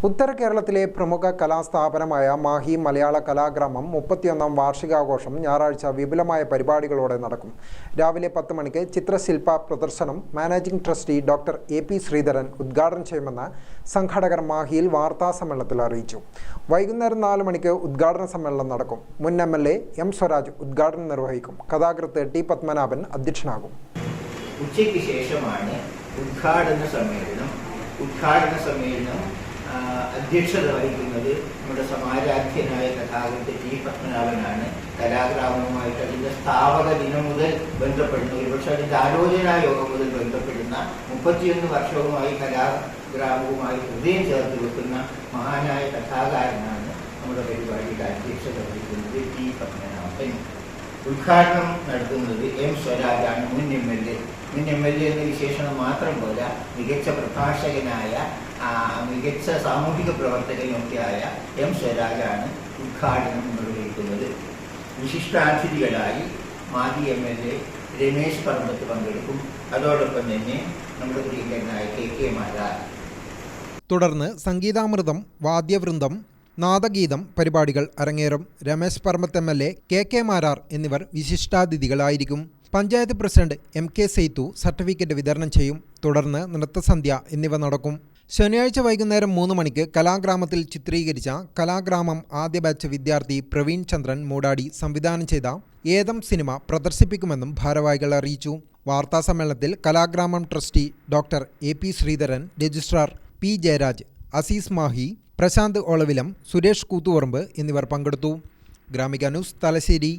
ഉത്തര കേരളത്തിലെ പ്രമുഖ കലാസ്ഥാപനമായ മാഹി മലയാള കലാഗ്രാമം 31ാം വാർഷികാഘോഷം ഞായറാഴ്ച വിപുലമായ പരിപാടികളോടെ നടക്കും. രാവിലെ 10 മണിക്ക് ചിത്രശില്പ പ്രദർശനം managing trustee doctor A P. Sreedharan ഉദ്ഘാടനം ചെയ്യുമെന്ന് സംഘാടകർ മാഹിയിൽ വാർത്താസമ്മേളനത്തിൽ അറിയിച്ചു. വൈകുന്നേരം 4 മണിക്ക് ഉദ്ഘാടന സമ്മേളനം നടക്കും. മുൻ എം.എൽ.എ. എം. സ്വരാജ് ഉദ്ഘാടനം നിർവഹിക്കും. കഥാകൃത്ത് ടി. പത്മനാഭൻ അധ്യക്ഷനാകും. ഉച്ചയ്ക്ക് ശേഷമാണ് ഉദ്ഘാടന സമ്മേളനം അധ്യക്ഷത വഹിക്കുന്നത് നമ്മുടെ സമാരാധ്യനായ കഥാകൃത്ത് ടി. പത്മനാഭനാണ്. കലാഗ്രാമവുമായിട്ട് അതിൻ്റെ സ്ഥാപക ദിനം മുതൽ ബന്ധപ്പെടുന്ന, ഒരുപക്ഷെ അതിൻ്റെ ആലോചനാ യോഗം മുതൽ ബന്ധപ്പെടുന്ന 31 വർഷവുമായി കലാഗ്രാമവുമായി ഹൃദയം ചേർത്ത് വെക്കുന്ന മഹാനായ കഥാകാരനാണ് നമ്മുടെ പരിപാടിയുടെ അധ്യക്ഷത വഹിക്കുന്നത് ടി. പത്മനാഭൻ. ഉദ്ഘാടനം നടത്തുന്നത് എം. സ്വരാജാണ്, മുൻ എം.എൽ.എ. എന്ന വിശേഷണം മാത്രം പോരാ, മികച്ച പ്രഭാഷകനായ മികച്ച സാമൂഹിക പ്രവർത്തകനൊക്കെയായ എം. സ്വരാജാണ് ഉദ്ഘാടനം നിർവഹിക്കുന്നത്. വിശിഷ്ടാതിഥികളായി മാജി എം.എൽ.എ. രമേശ് പറമ്പത്ത് പങ്കെടുക്കും. അതോടൊപ്പം തന്നെ നമ്മുടെ പ്രിയങ്കരനായ കെ. മാരാർ. തുടർന്ന് സംഗീതാമൃതം, വാദ്യവൃന്ദം, നാദഗീതം പരിപാടികൾ അരങ്ങേറും. രമേശ് പറമ്പത്ത് എം.എൽ.എ., കെ. മാരാർ എന്നിവർ വിശിഷ്ടാതിഥികളായിരിക്കും. Panchayat president MK. Seythu certificate വിതരണം ചെയ്യും. തുടർന്ന് നൃത്തസന്ധ്യ എന്നിവ നടക്കും. ശനിയാഴ്ച വൈകുന്നേരം 3 മണിക്ക് കലാഗ്രാമത്തിൽ ചിത്രീകരിച്ച കലാഗ്രാമം ആദ്യ ബാച്ച് വിദ്യാർത്ഥി പ്രവീൺ ചന്ദ്രൻ മൂടാടി സംവിധാനം ചെയ്ത ഏതം സിനിമ പ്രദർശിപ്പിക്കുമെന്നും ഭാരവാഹികൾ അറിയിച്ചു. വാർത്താസമ്മേളനത്തിൽ Kalagramam trustee doctor A P. Sreedharan, registrar P. Jayaraj, Azeez Mahi, Prasanth Olavilam, Suresh Koothuparamba എന്നിവർ പങ്കെടുത്തു. ഗ്രാമിക ന്യൂസ്, തലശ്ശേരി.